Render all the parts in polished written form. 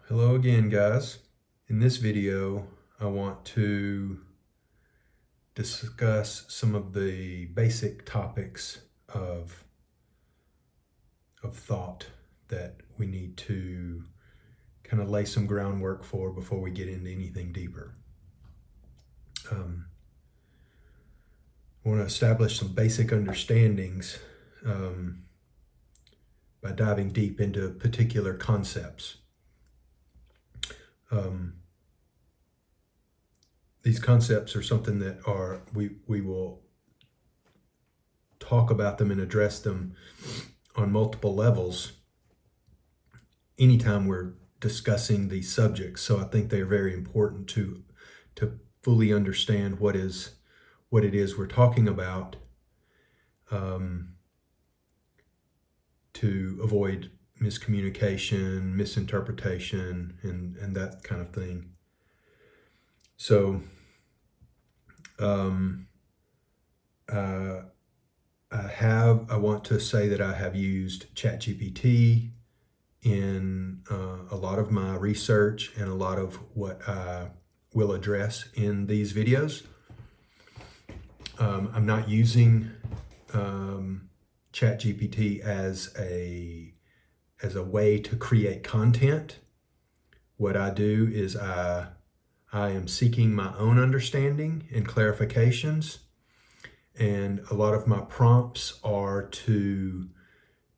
Hello again, guys. In this video, I want to discuss some of the basic topics of thought that we need to kind of lay some groundwork for before we get into anything deeper. I want to establish some basic understandings by diving deep into particular concepts. These concepts are something that we will talk about them and address them on multiple levels anytime we're discussing these subjects. So I think they're very important to fully understand what it is we're talking about, to avoid miscommunication, misinterpretation, and that kind of thing. So I want to say that I have used ChatGPT in a lot of my research and a lot of what I will address in these videos. I'm not using ChatGPT as a way to create content. What I do is I am seeking my own understanding and clarifications, and a lot of my prompts are to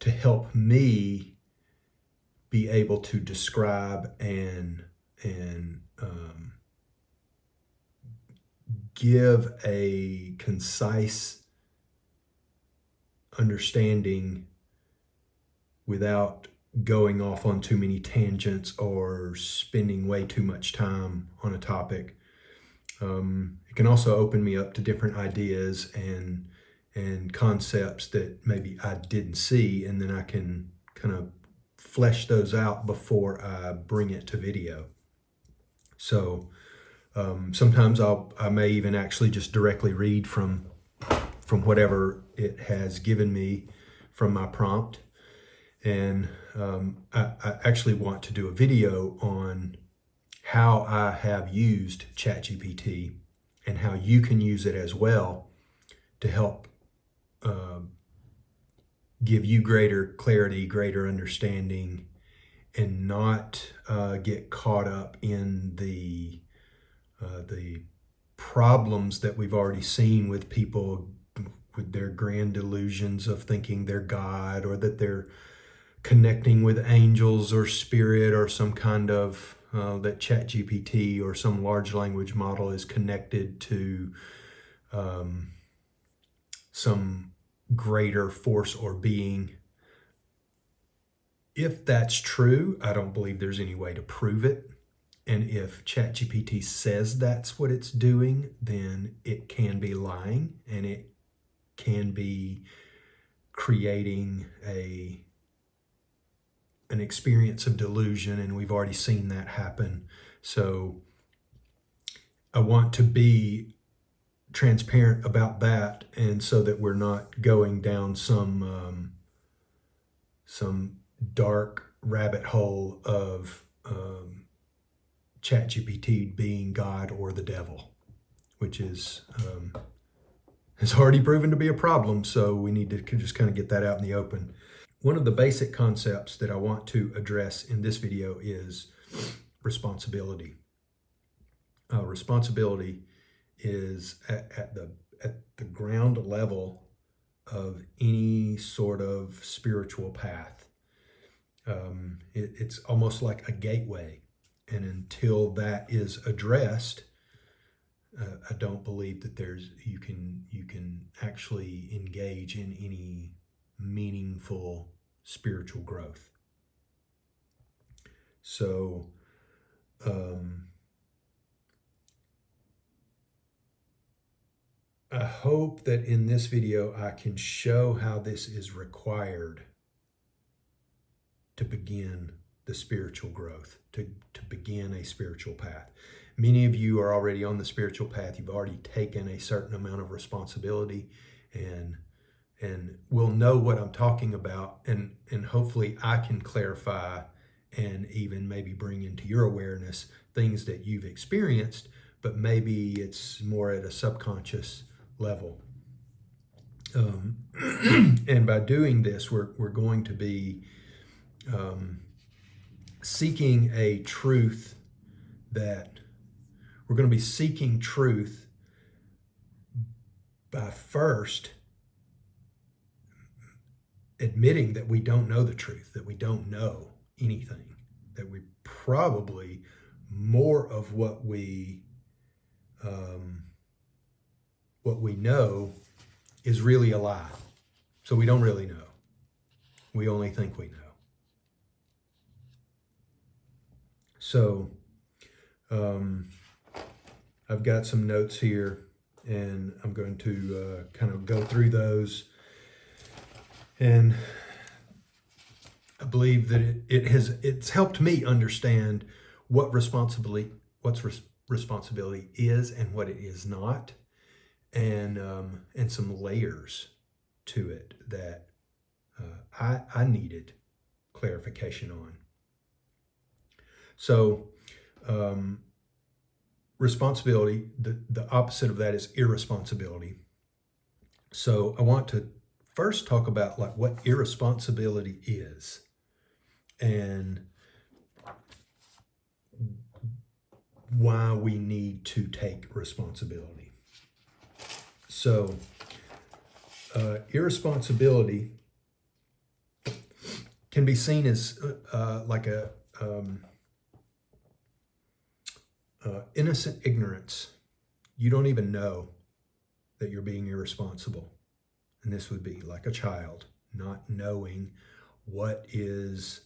help me be able to describe and give a concise understanding without going off on too many tangents or spending way too much time on a topic. It can also open me up to different ideas and concepts that maybe I didn't see, and then I can kind of flesh those out before I bring it to video. So sometimes I may even actually just directly read from whatever it has given me from my prompt. And I actually want to do a video on how I have used ChatGPT and how you can use it as well to help give you greater clarity, greater understanding, and not get caught up in the problems that we've already seen with people with their grand delusions of thinking they're God, or that they're connecting with angels or spirit or some kind of that ChatGPT or some large language model is connected to some greater force or being. If that's true, I don't believe there's any way to prove it. And if ChatGPT says that's what it's doing, then it can be lying, and it can be creating an experience of delusion, and we've already seen that happen. So I want to be transparent about that, and so that we're not going down some dark rabbit hole of ChatGPT being God or the devil, which is has already proven to be a problem. So we need to just kind of get that out in the open. One of the basic concepts that I want to address in this video is responsibility. Responsibility is at the ground level of any sort of spiritual path. It's almost like a gateway, and until that is addressed, I don't believe that you can actually engage in any meaningful spiritual growth. So I hope that in this video I can show how this is required to begin the spiritual growth, to begin a spiritual path. Many of you are already on the spiritual path. You've already taken a certain amount of responsibility and will know what I'm talking about, and hopefully I can clarify and even maybe bring into your awareness things that you've experienced, but maybe it's more at a subconscious level. And by doing this, we're going to be seeking a truth that we're going to be seeking truth by first admitting that we don't know the truth, that we don't know anything, that we probably more of what we know is really a lie. So we don't really know. We only think we know. So I've got some notes here, and I'm going to kind of go through those. And I believe that it's helped me understand what's responsibility is and what it is not, and some layers to it that I needed clarification on. So responsibility, the opposite of that is irresponsibility. So I want to first talk about like what irresponsibility is and why we need to take responsibility. So irresponsibility can be seen as like a innocent ignorance. You don't even know that you're being irresponsible. And this would be like a child not knowing what is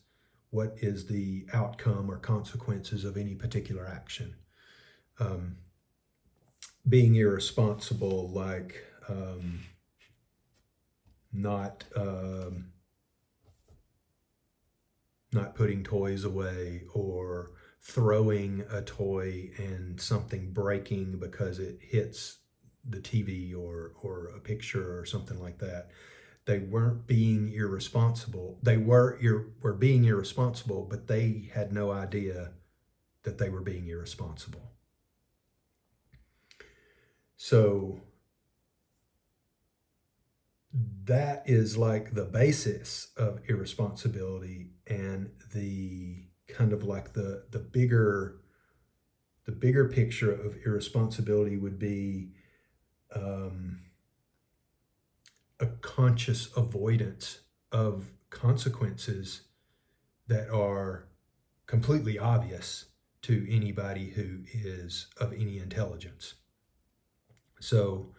the outcome or consequences of any particular action. Being irresponsible, like not putting toys away, or throwing a toy and something breaking because it hits the TV or a picture or something like that. They weren't being irresponsible. They were being irresponsible, but they had no idea that they were being irresponsible. So that is like the basis of irresponsibility, and the kind of like the bigger picture of irresponsibility would be a conscious avoidance of consequences that are completely obvious to anybody who is of any intelligence. So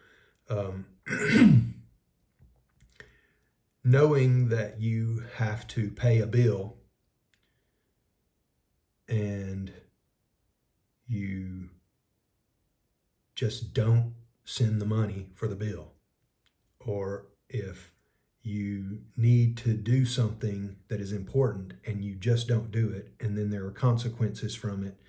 knowing that you have to pay a bill and you just don't send the money for the bill, or if you need to do something that is important and you just don't do it, and then there are consequences from it,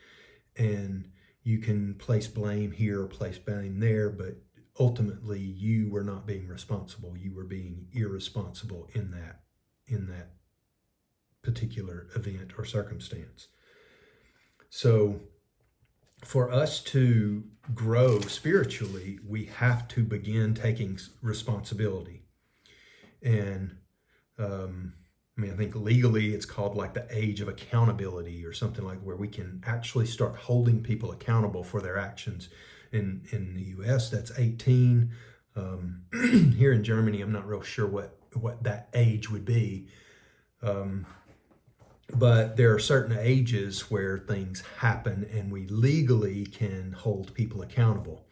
and you can place blame here or place blame there, but ultimately you were not being responsible. You were being irresponsible in that particular event or circumstance. So for us to grow spiritually, we have to begin taking responsibility. And I think legally it's called like the age of accountability or something, like where we can actually start holding people accountable for their actions. In the US, that's 18. Here in Germany, I'm not real sure what that age would be. But there are certain ages where things happen and we legally can hold people accountable.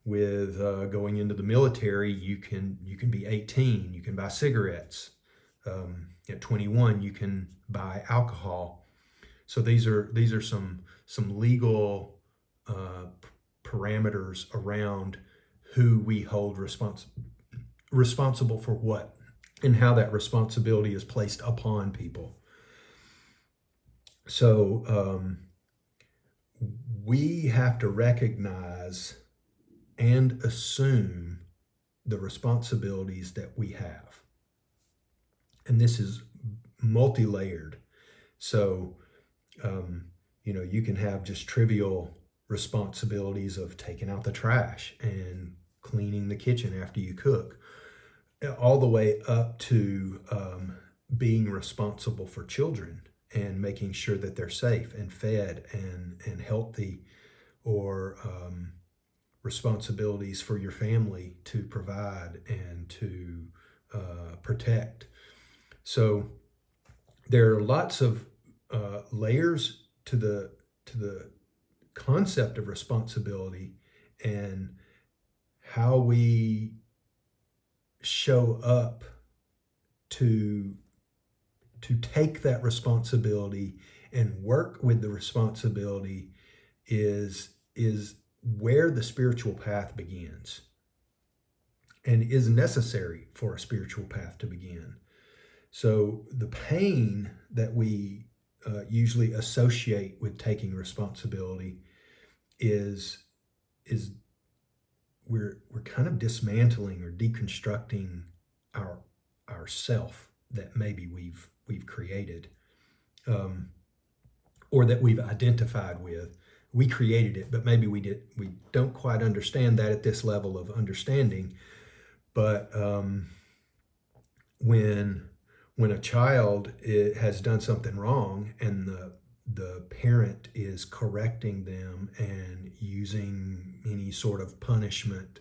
With going into the military, you can be 18, you can buy cigarettes. At 21, you can buy alcohol. So these are some legal parameters around who we hold responsible for what, and how that responsibility is placed upon people. So we have to recognize and assume the responsibilities that we have. And this is multi-layered. So, you can have just trivial responsibilities of taking out the trash and cleaning the kitchen after you cook, all the way up to being responsible for children and making sure that they're safe and fed and healthy, or responsibilities for your family to provide and to protect. So there are lots of layers to the concept of responsibility, and how we show up to take that responsibility and work with the responsibility is where the spiritual path begins, and is necessary for a spiritual path to begin. So the pain that we usually associate with taking responsibility is we're kind of dismantling or deconstructing our self that maybe we've created, or that we've identified with. We created it, but maybe we don't quite understand that at this level of understanding. But when a child has done something wrong, and the parent is correcting them and using any sort of punishment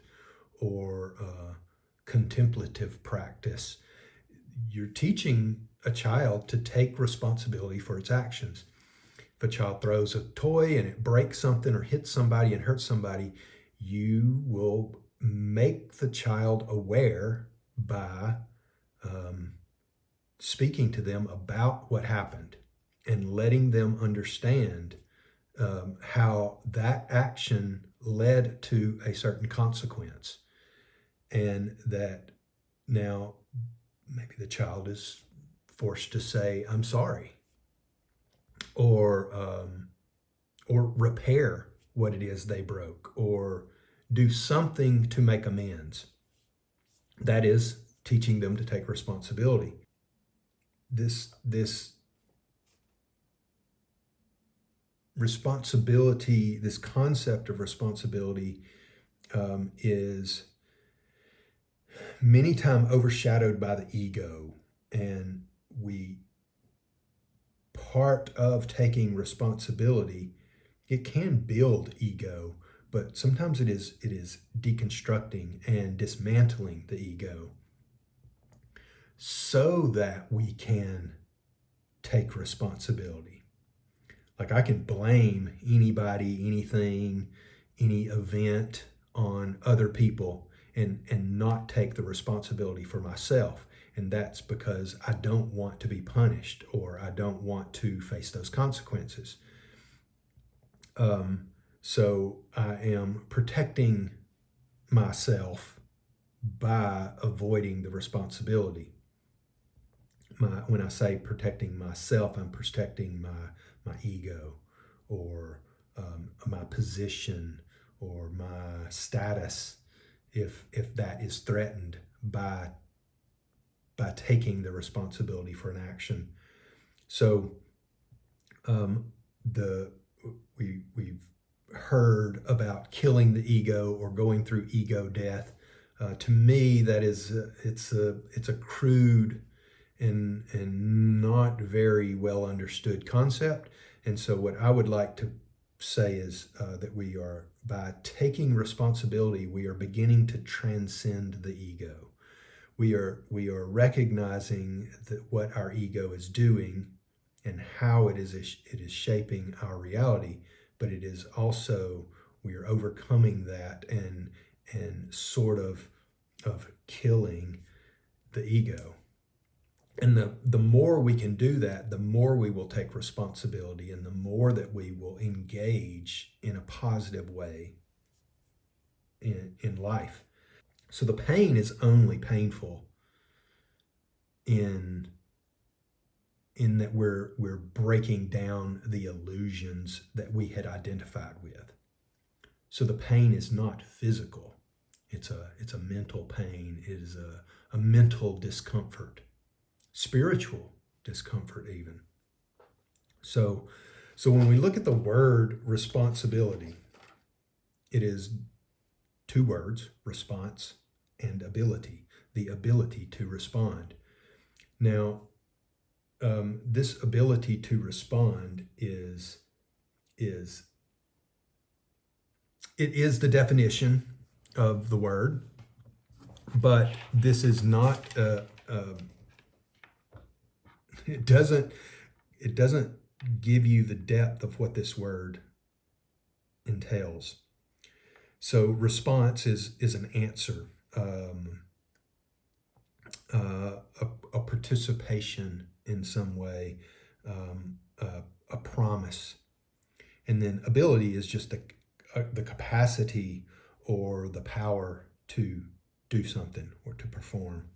or contemplative practice, you're teaching a child to take responsibility for its actions. If a child throws a toy and it breaks something or hits somebody and hurts somebody, you will make the child aware by speaking to them about what happened and letting them understand how that action led to a certain consequence, and that now maybe the child is forced to say, "I'm sorry," or repair what it is they broke, or do something to make amends. That is teaching them to take responsibility. This responsibility, this concept of responsibility, is many times overshadowed by the ego, and part of taking responsibility, it can build ego, but sometimes it is deconstructing and dismantling the ego so that we can take responsibility. Like, I can blame anybody, anything, any event on other people, and not take the responsibility for myself. And that's because I don't want to be punished, or I don't want to face those consequences. So I am protecting myself by avoiding the responsibility. When I say protecting myself, I'm protecting my ego, or my position, or my status, if that is threatened by taking the responsibility for an action. So we've heard about killing the ego or going through ego death. To me, that is it's a crude and not very well understood concept. And so what I would like to say is that we are, by taking responsibility, we are beginning to transcend the ego. We are recognizing that what our ego is doing and how it is shaping our reality, but it is also, we are overcoming that and sort of killing the ego. And the more we can do that, the more we will take responsibility, and the more that we will engage in a positive way in life. So the pain is only painful in that we're breaking down the illusions that we had identified with. So the pain is not physical. It's a mental pain. It is a mental discomfort. Spiritual discomfort even. So when we look at the word responsibility, it is two words, response and ability, the ability to respond. Now, this ability to respond is the definition of the word, but this is not it doesn't give you the depth of what this word entails. So response is an answer, a participation in some way, a promise. And then ability is just the capacity or the power to do something or to perform.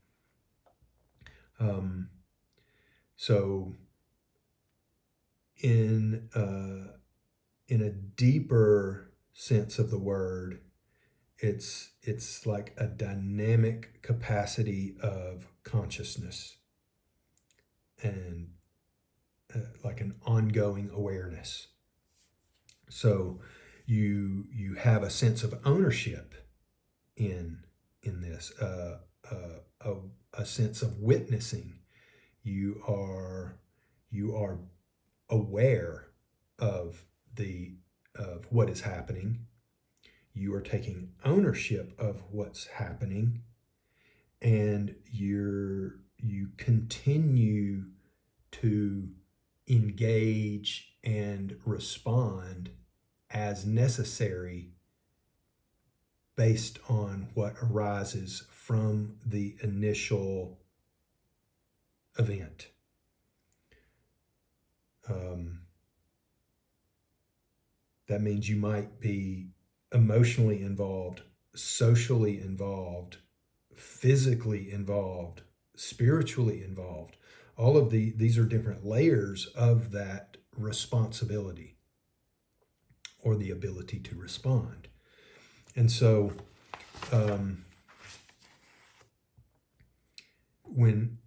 So in a deeper sense of the word, it's like a dynamic capacity of consciousness and like an ongoing awareness. So you have a sense of ownership in this, a sense of witnessing. You are aware of what is happening. You are taking ownership of what's happening, and you continue to engage and respond as necessary based on what arises from the initial event. That means you might be emotionally involved, socially involved, physically involved, spiritually involved. All of these are different layers of that responsibility or the ability to respond. And so when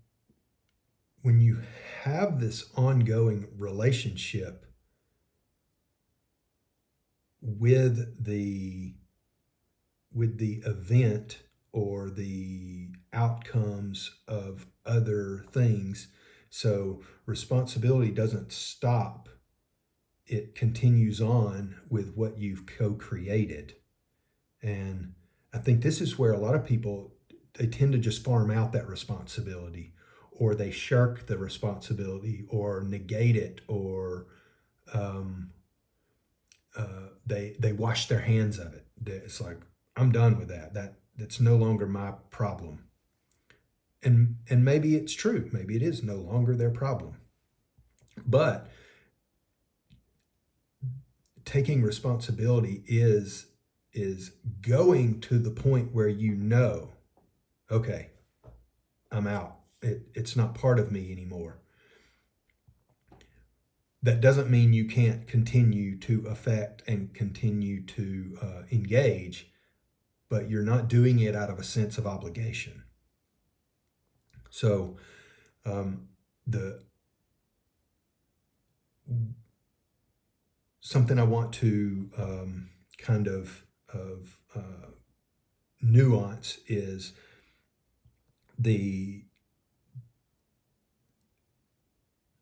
you have this ongoing relationship with the event or the outcomes of other things, so responsibility doesn't stop. It continues on with what you've co-created. And I think this is where a lot of people, they tend to just farm out that responsibility, or they shirk the responsibility or negate it, or they wash their hands of it. It's like, I'm done with that. That's no longer my problem. And maybe it's true. Maybe it is no longer their problem. But taking responsibility is going to the point where you know, okay, I'm out. It's not part of me anymore. That doesn't mean you can't continue to affect and continue to engage, but you're not doing it out of a sense of obligation. So something I want to kind of nuance is the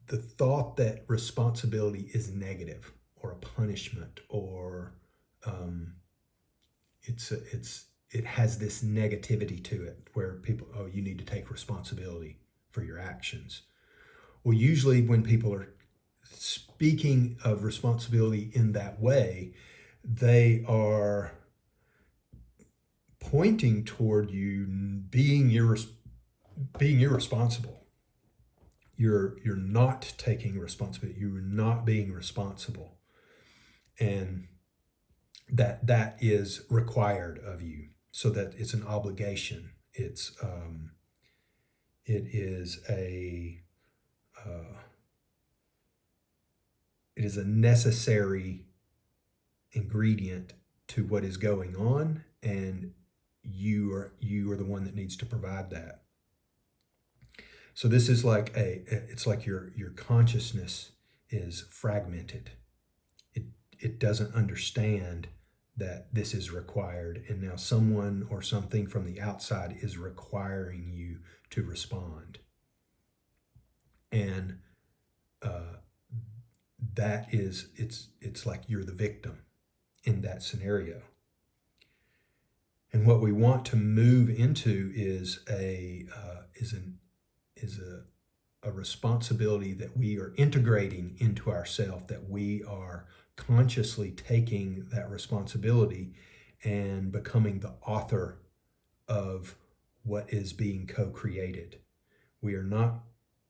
thought that responsibility is negative or a punishment, or it has this negativity to it where people, oh, you need to take responsibility for your actions. Well, usually when people are speaking of responsibility in that way, they are pointing toward you being irresponsible. You're not taking responsibility. You're not being responsible, and that is required of you. So that it's an obligation. It is a necessary ingredient to what is going on, and you are the one that needs to provide that. So this is like it's like your consciousness is fragmented. It doesn't understand that this is required, and now someone or something from the outside is requiring you to respond. And that is, it's like you're the victim in that scenario. And what we want to move into is a responsibility that we are integrating into ourself, that we are consciously taking that responsibility and becoming the author of what is being co-created. We are not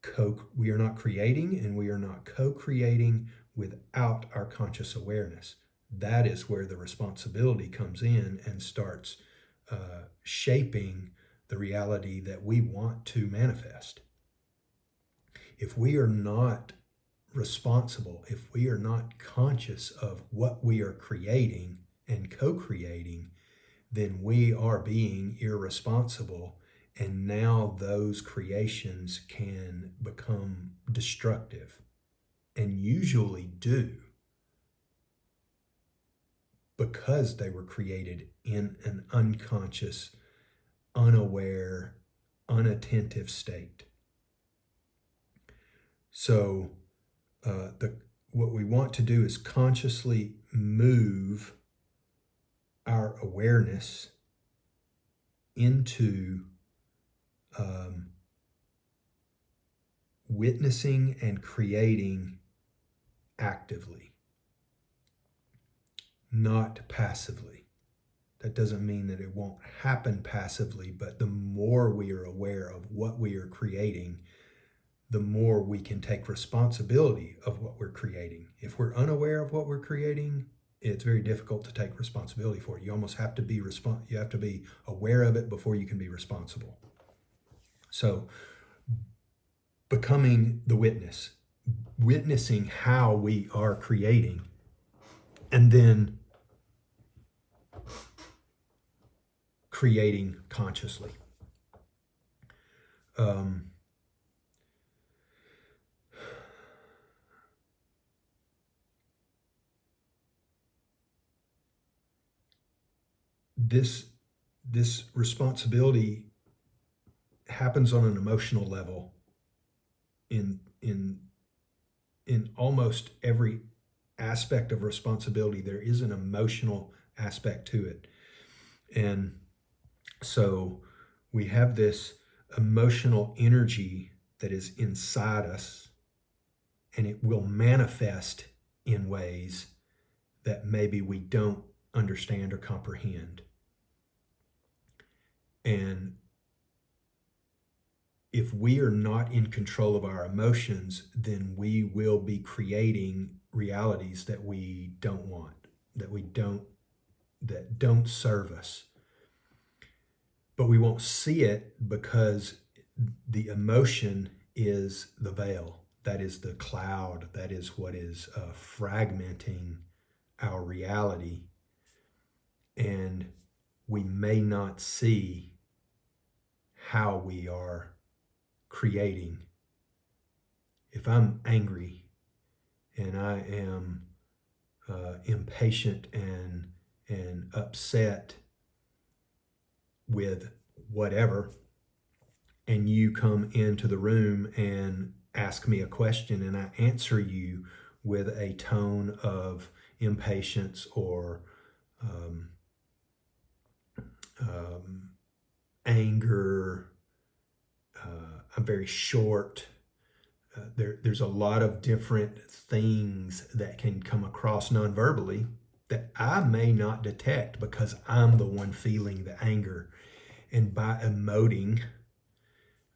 creating, and we are not co-creating without our conscious awareness. That is where the responsibility comes in and starts shaping the reality that we want to manifest. If we are not responsible, if we are not conscious of what we are creating and co-creating, then we are being irresponsible, and now those creations can become destructive, and usually do, because they were created in an unconscious, unaware, unattentive state. So what we want to do is consciously move our awareness into witnessing and creating actively, not passively. That doesn't mean that it won't happen passively, but the more we are aware of what we are creating, the more we can take responsibility of what we're creating. If we're unaware of what we're creating, it's very difficult to take responsibility for it. You almost have to be you have to be aware of it before you can be responsible. So becoming the witness, witnessing how we are creating, and then creating consciously. This responsibility happens on an emotional level in almost every aspect of responsibility. There is an emotional aspect to it. And so we have this emotional energy that is inside us, and it will manifest in ways that maybe we don't understand or comprehend. And if we are not in control of our emotions, then we will be creating realities that we don't want, that don't serve us. But we won't see it because the emotion is the veil. That is the cloud. That is what is fragmenting our reality. And we may not see how we are creating. If I'm angry and I am impatient and upset with whatever, and you come into the room and ask me a question, and I answer you with a tone of impatience or anger, I'm very short. There's a lot of different things that can come across non-verbally that I may not detect because I'm the one feeling the anger. And by emoting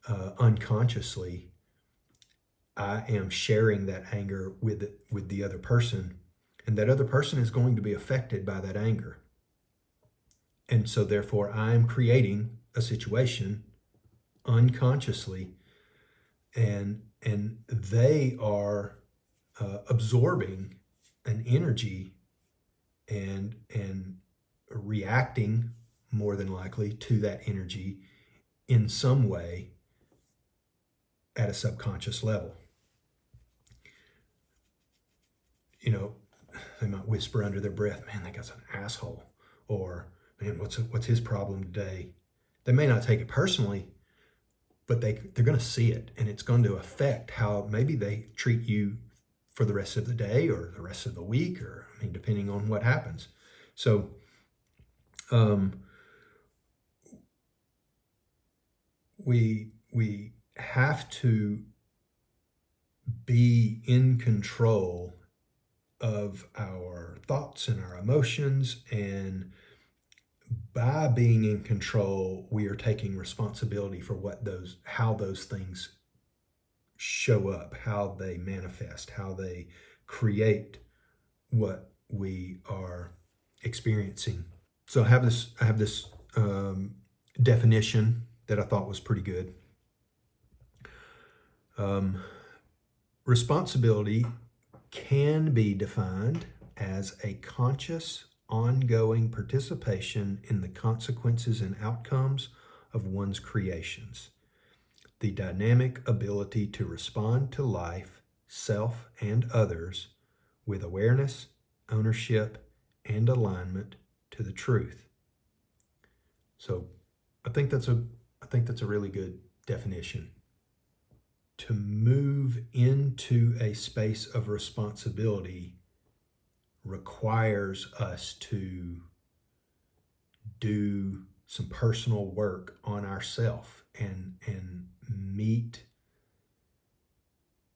unconsciously, I am sharing that anger with the other person, and that other person is going to be affected by that anger. And so therefore, I'm creating a situation unconsciously, and they are absorbing an energy and reacting more than likely to that energy in some way at a subconscious level. You know, they might whisper under their breath, man, that guy's an asshole. Or, man, what's his problem today? They may not take it personally, but they're going to see it, and it's going to affect how maybe they treat you for the rest of the day or the rest of the week, or, I mean, depending on what happens. So, we have to be in control of our thoughts and our emotions, and by being in control, we are taking responsibility for how those things show up, how they manifest, how they create what we are experiencing. So I have this definition that I thought was pretty good. Responsibility can be defined as a conscious, ongoing participation in the consequences and outcomes of one's creations. The dynamic ability to respond to life, self, and others with awareness, ownership, and alignment to the truth. So I think that's a really good definition. To move into a space of responsibility requires us to do some personal work on ourselves and meet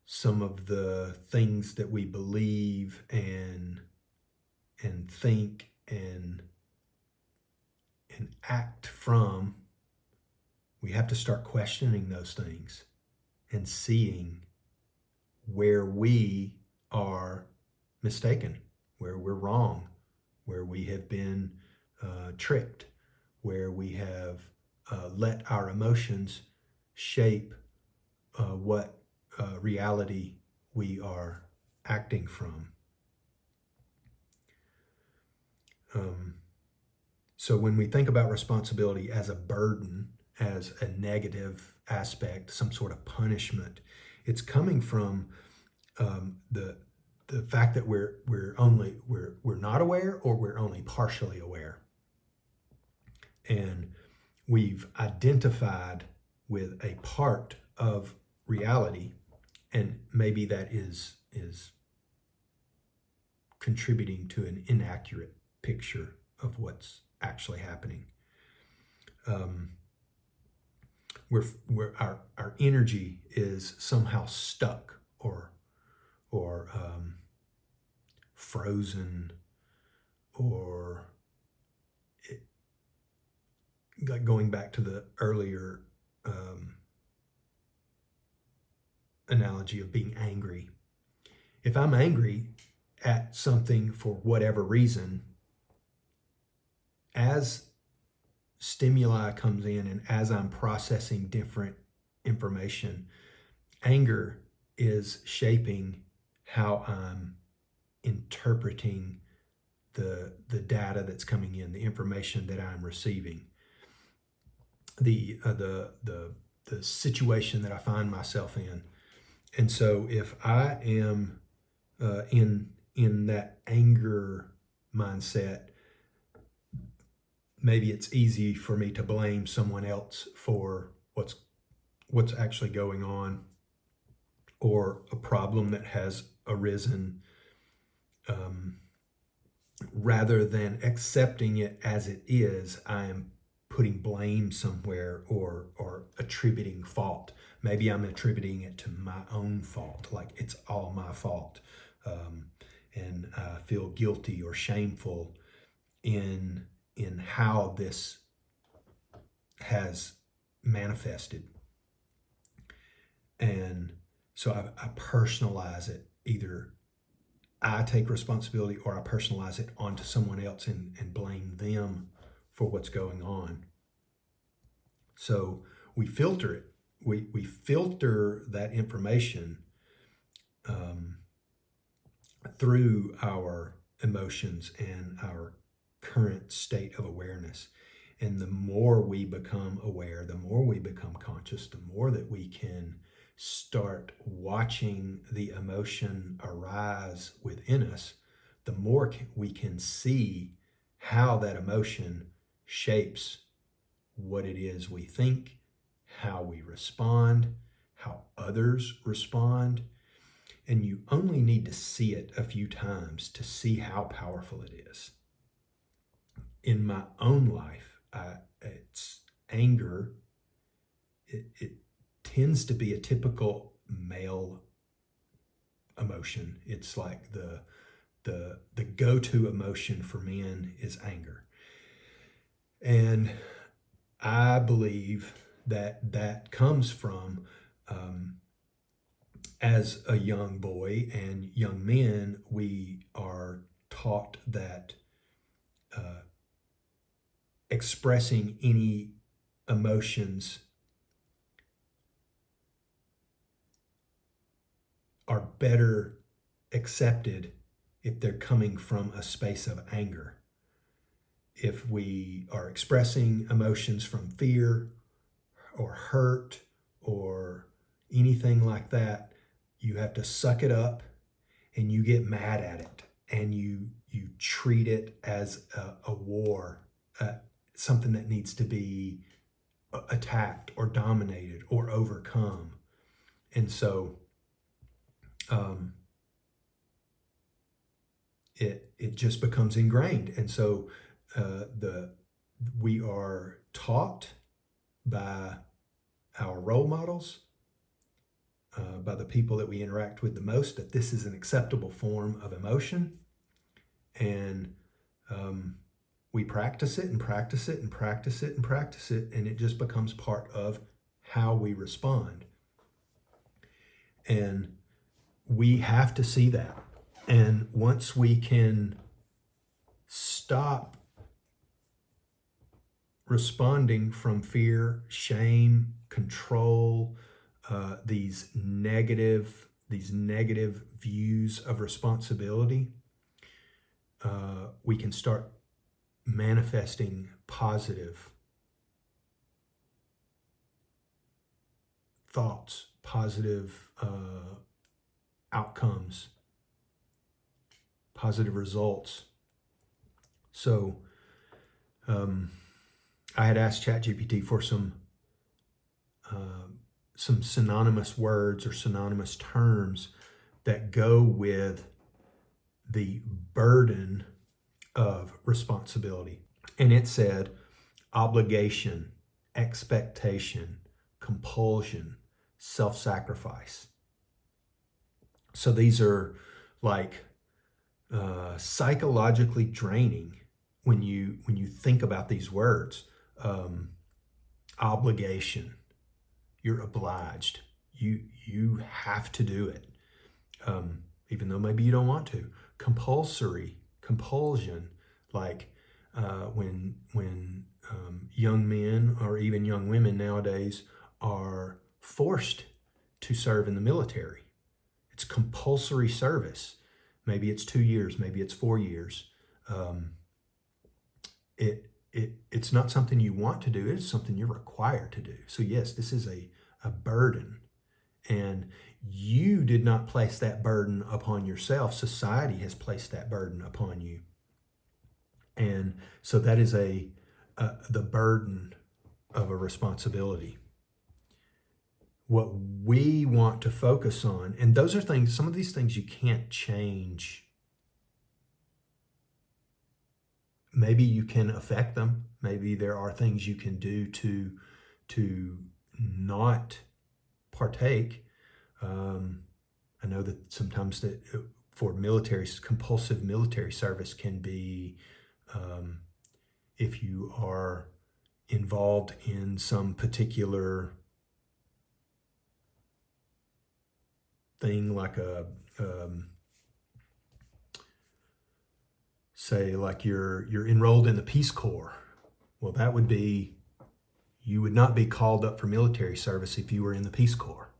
some of the things that we believe and think and act from. We have to start questioning those things and seeing where we are mistaken, where we're wrong, where we have been tricked, where we have let our emotions shape what reality we are acting from. So when we think about responsibility as a burden, as a negative aspect, some sort of punishment, it's coming from the fact that we're not aware, or we're only partially aware, and we've identified with a part of reality, and maybe that is contributing to an inaccurate picture of what's actually happening. Our energy is somehow stuck or frozen, or going back to the earlier analogy of being angry. If I'm angry at something for whatever reason, as stimuli comes in and as I'm processing different information, anger is shaping how I'm interpreting the data that's coming in, the information that I'm receiving, the situation that I find myself in. And so if I am in that anger mindset, maybe it's easy for me to blame someone else for what's actually going on, or a problem that has arisen, rather than accepting it as it is. I am putting blame somewhere, or attributing fault. Maybe I'm attributing it to my own fault, like it's all my fault, and I feel guilty or shameful in how this has manifested. And so I personalize it. Either I take responsibility, or I personalize it onto someone else and blame them for what's going on. So we filter it. We filter that information through our emotions and our current state of awareness. And the more we become aware, the more we become conscious, the more that we can start watching the emotion arise within us, the more we can see how that emotion shapes what it is we think, how we respond, how others respond. And you only need to see it a few times to see how powerful it is. In my own life, it's anger. It tends to be a typical male emotion. It's like the go-to emotion for men is anger. And I believe that comes from, as a young boy and young men, we are taught that expressing any emotions are better accepted if they're coming from a space of anger. If we are expressing emotions from fear or hurt or anything like that, you have to suck it up and you get mad at it and you treat it as a war, something that needs to be attacked or dominated or overcome. And so it just becomes ingrained. And so we are taught by our role models, by the people that we interact with the most, that this is an acceptable form of emotion. And we practice it and practice it and practice it and practice it, and it just becomes part of how we respond. And we have to see that. And once we can stop responding from fear, shame, control, these negative views of responsibility, we can start manifesting positive thoughts, positive outcomes, positive results. So I had asked ChatGPT for some synonymous words or synonymous terms that go with the burden of responsibility. And it said obligation, expectation, compulsion, self-sacrifice. So these are like psychologically draining when you think about these words. Obligation, you're obliged. You have to do it, even though maybe you don't want to. Compulsory, compulsion, like when young men or even young women nowadays are forced to serve in the military. It's compulsory service. Maybe it's 2 years, maybe it's 4 years. It's not something you want to do, it's something you're required to do. So yes, this is a burden. And you did not place that burden upon yourself. Society has placed that burden upon you. And so that is the burden of a responsibility. What we want to focus on, and those are things, some of these things you can't change. Maybe you can affect them. Maybe there are things you can do to not partake. I know that sometimes that for military, compulsive military service can be if you are involved in some particular thing, like say like you're enrolled in the Peace Corps. Well, that would be, you would not be called up for military service if you were in the Peace Corps.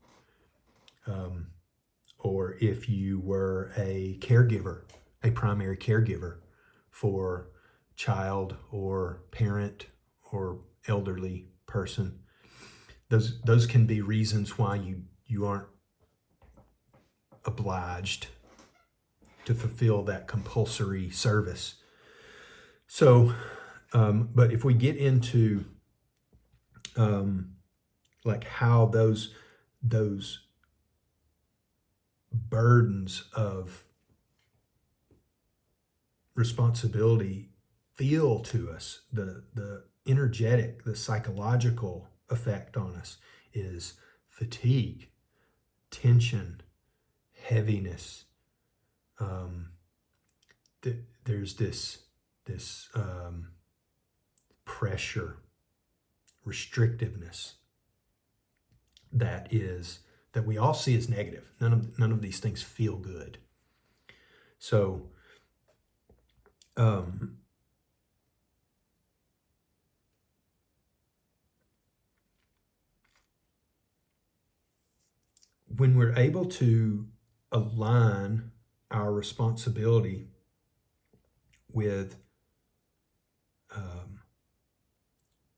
Or if you were a caregiver, a primary caregiver for child or parent or elderly person, those can be reasons why you aren't obliged to fulfill that compulsory service. So, but if we get into like how those burdens of responsibility feel to us, the energetic, the psychological effect on us is fatigue, tension, heaviness. There's this pressure, restrictiveness that we all see as negative. None of these things feel good. So when we're able to align our responsibility with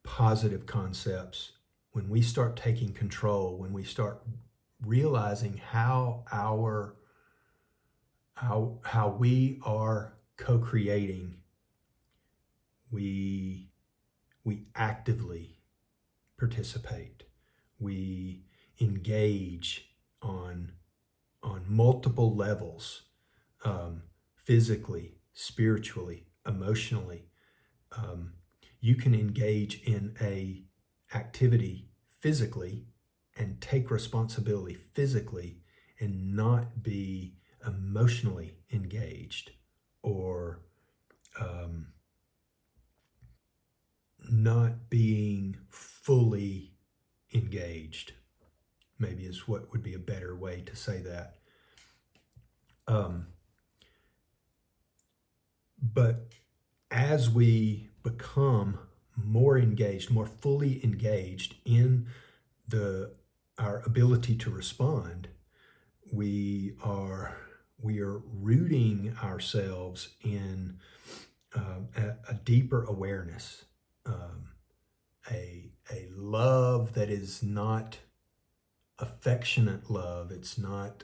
positive concepts, when we start taking control, when we start realizing how we are co-creating, we actively participate, we engage on multiple levels, physically, spiritually, emotionally. You can engage in a activity physically and take responsibility physically and not be emotionally engaged or not being fully engaged, maybe is what would be a better way to say that. But as we become more engaged, more fully engaged in our ability to respond, we are rooting ourselves in a deeper awareness, a love that is not affectionate love. It's not.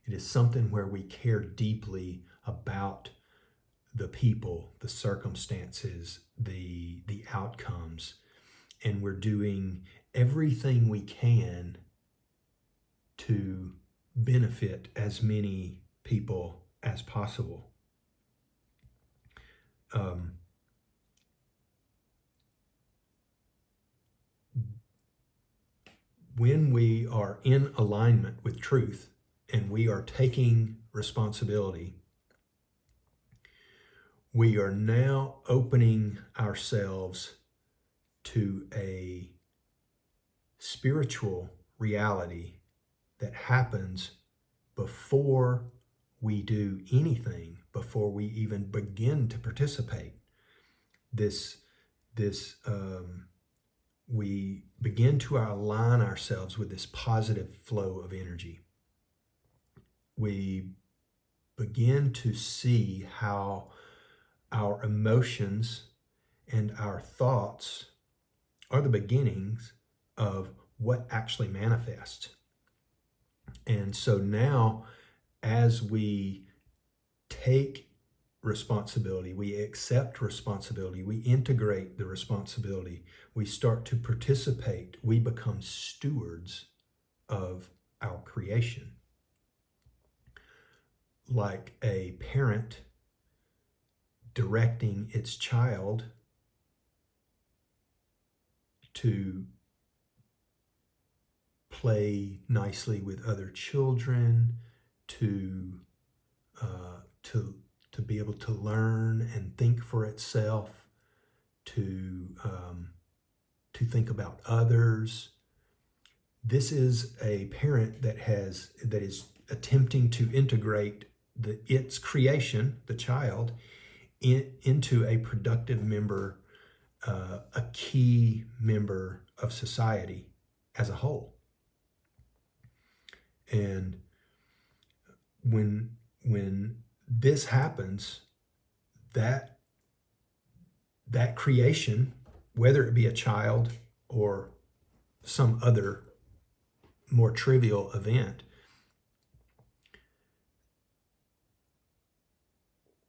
It is something where we care deeply about the people, the circumstances, the outcomes, and we're doing everything we can to benefit as many people as possible. When we are in alignment with truth and we are taking responsibility, we are now opening ourselves to a spiritual reality that happens before we do anything, before we even begin to participate. We begin to align ourselves with this positive flow of energy. We begin to see how our emotions and our thoughts are the beginnings of what actually manifests. And so now, as we take responsibility, we accept responsibility, we integrate the responsibility, we start to participate, we become stewards of our creation. Like a parent directing its child to play nicely with other children, to be able to learn and think for itself, to think about others. This is a parent that is attempting to integrate its creation, the child, into a productive member, a key member of society as a whole. And when this happens, that creation, whether it be a child or some other more trivial event,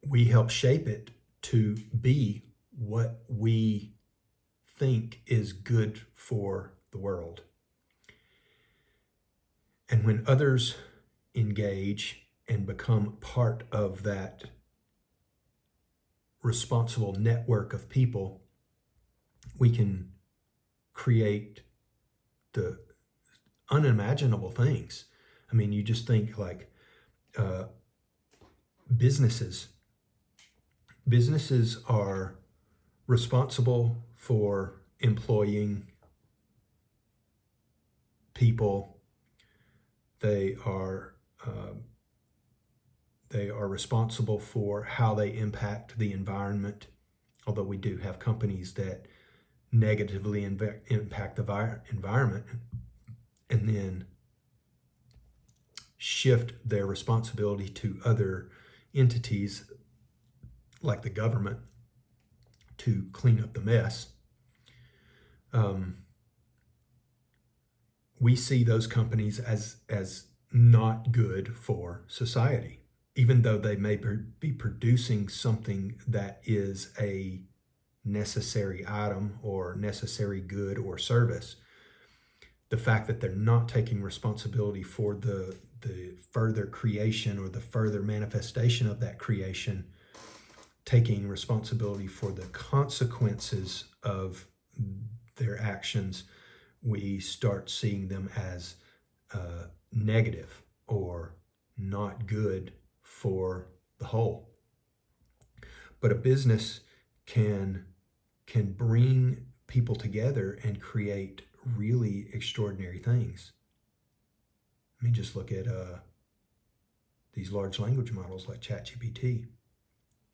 we help shape it to be what we think is good for the world. And when others engage and become part of that responsible network of people, we can create the unimaginable things. I mean, you just think like businesses. Businesses are responsible for employing people. They are responsible for how they impact the environment, although we do have companies that negatively impact the environment and then shift their responsibility to other entities like the government to clean up the mess. We see those companies as not good for society, even though they may be producing something that is a necessary item or necessary good or service. The fact that they're not taking responsibility for the further creation or the further manifestation of that creation, taking responsibility for the consequences of their actions, we start seeing them as negative or not good for the whole. But a business can bring people together and create really extraordinary things. I mean, just look at these large language models like ChatGPT.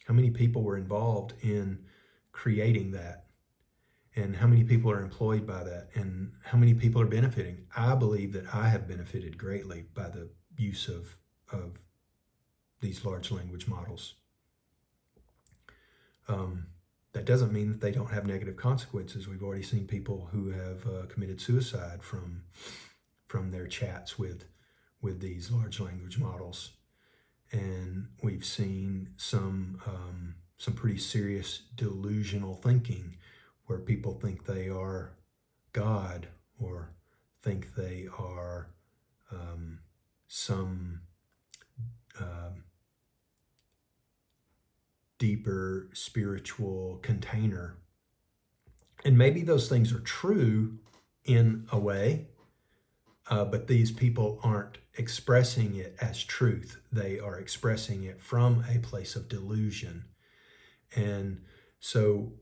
How many people were involved in creating that? And how many people are employed by that? And how many people are benefiting? I believe that I have benefited greatly by the use of these large language models. That doesn't mean that they don't have negative consequences. We've already seen people who have committed suicide from their chats with these large language models. And we've seen some pretty serious delusional thinking where people think they are God or think they are some deeper spiritual container. And maybe those things are true in a way, but these people aren't expressing it as truth. They are expressing it from a place of delusion. And so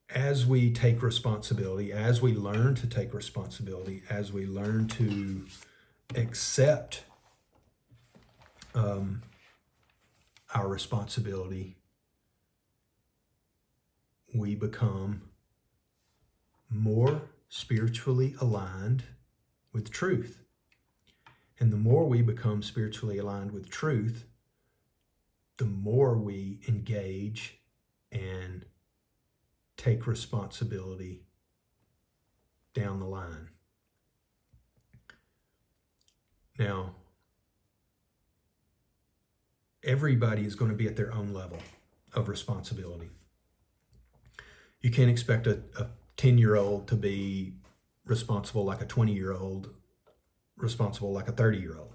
as we take responsibility, as we learn to take responsibility, as we learn to accept our responsibility, we become more spiritually aligned with truth. And the more we become spiritually aligned with truth, the more we engage and take responsibility down the line. Now, everybody is going to be at their own level of responsibility. You can't expect a 10-year-old to be responsible like a 20-year-old, responsible like a 30-year-old,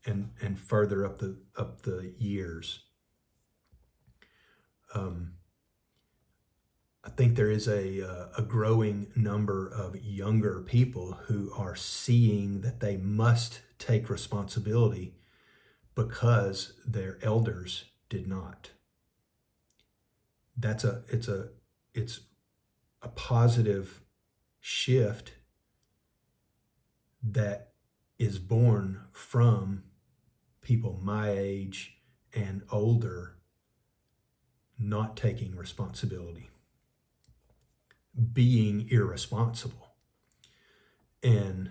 and further up the years. I think there is a growing number of younger people who are seeing that they must take responsibility because their elders did not. It's a positive shift that is born from people my age and older not taking responsibility, being irresponsible. And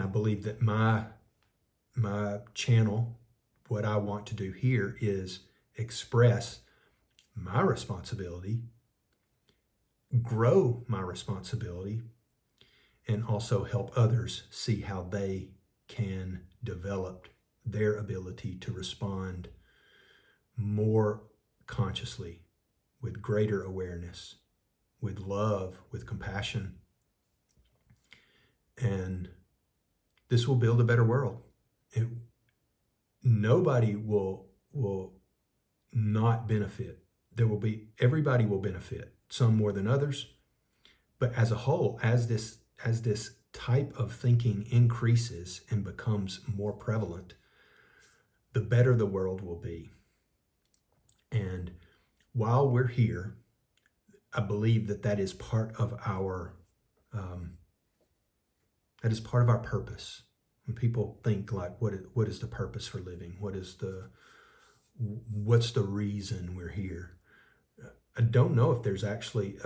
I believe that my channel, what I want to do here is express my responsibility grow my responsibility and also help others see how they can develop their ability to respond more consciously, with greater awareness, with love, with compassion. And this will build a better world. Nobody will not benefit. Everybody will benefit, some more than others. But as a whole, as this type of thinking increases and becomes more prevalent, the better the world will be. And while we're here, I believe that is part of our purpose. When people think like, what is the purpose for living? What's the reason we're here? I don't know if there's actually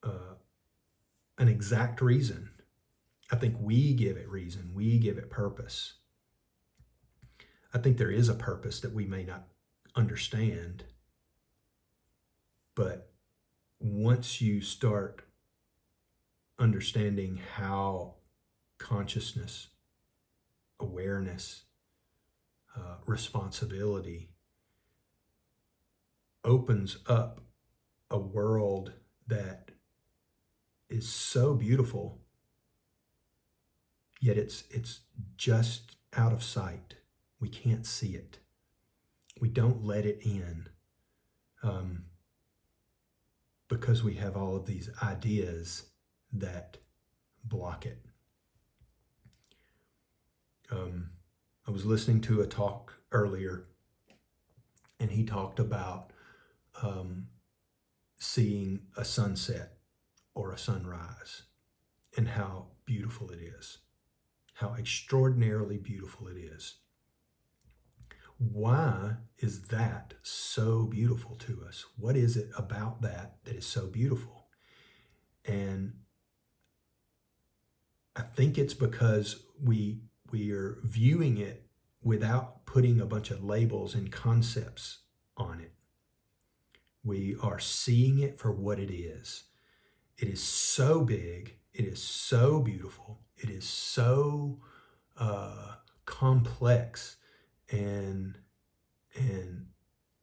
an exact reason. I think we give it reason. We give it purpose. I think there is a purpose that we may not understand. But once you start understanding how consciousness, awareness, responsibility opens up a world that is so beautiful, yet it's just out of sight. We can't see it. We don't let it in because we have all of these ideas that block it. I was listening to a talk earlier, and he talked about seeing a sunset or a sunrise and how beautiful it is, how extraordinarily beautiful it is. Why is that so beautiful to us? What is it about that is so beautiful? And I think it's because we are viewing it without putting a bunch of labels and concepts on it. We are seeing it for what it is. It is so big. It is so beautiful. It is so complex and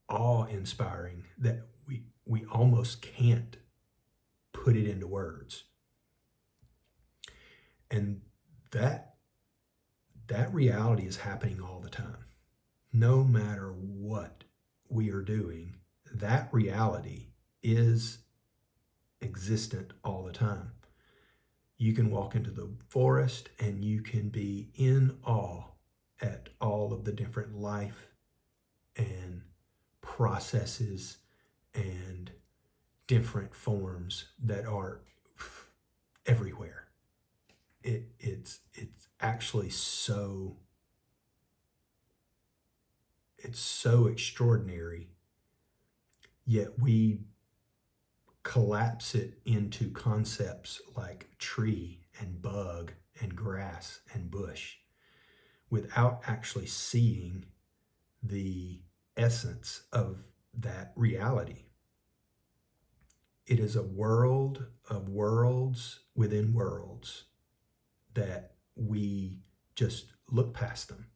awe-inspiring that we almost can't put it into words. And that reality is happening all the time. No matter what we are doing, that reality is existent all the time. You can walk into the forest and you can be in awe at all of the different life and processes and different forms that are everywhere. It's actually so extraordinary, yet we collapse it into concepts like tree and bug and grass and bush without actually seeing the essence of that reality. It is a world of worlds within worlds that we just look past them.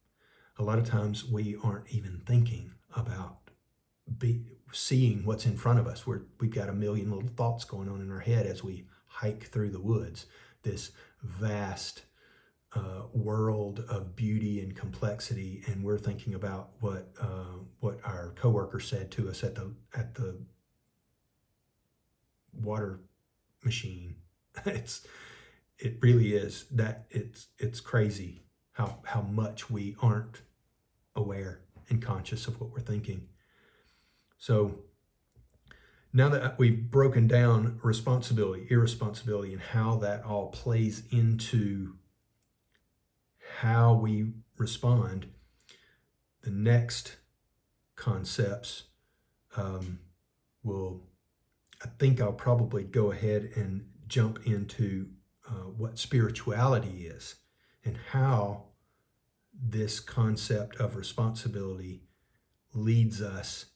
A lot of times we aren't even thinking about seeing what's in front of us. We've got a million little thoughts going on in our head as we hike through the woods, this vast world of beauty and complexity, and we're thinking about what our coworker said to us at the water machine. It really is that it's crazy how much we aren't aware and conscious of what we're thinking. So now that we've broken down responsibility, irresponsibility, and how that all plays into how we respond, the next concepts I think I'll probably go ahead and jump into what spirituality is and how this concept of responsibility leads us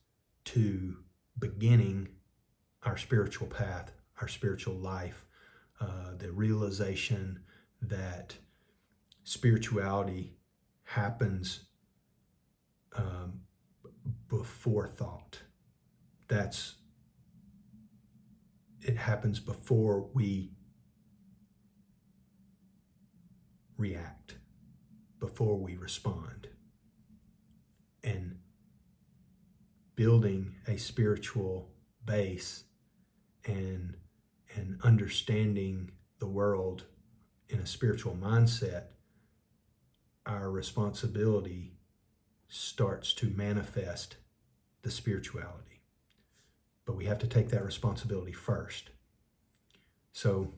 to beginning our spiritual path, our spiritual life, the realization that spirituality happens before thought. It happens before we react, before we respond. And building a spiritual base and understanding the world in a spiritual mindset, our responsibility starts to manifest the spirituality. But we have to take that responsibility first. So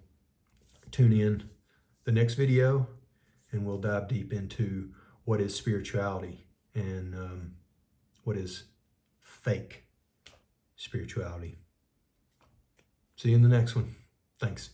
tune in the next video and we'll dive deep into what is spirituality and what is fake spirituality. See you in the next one. Thanks.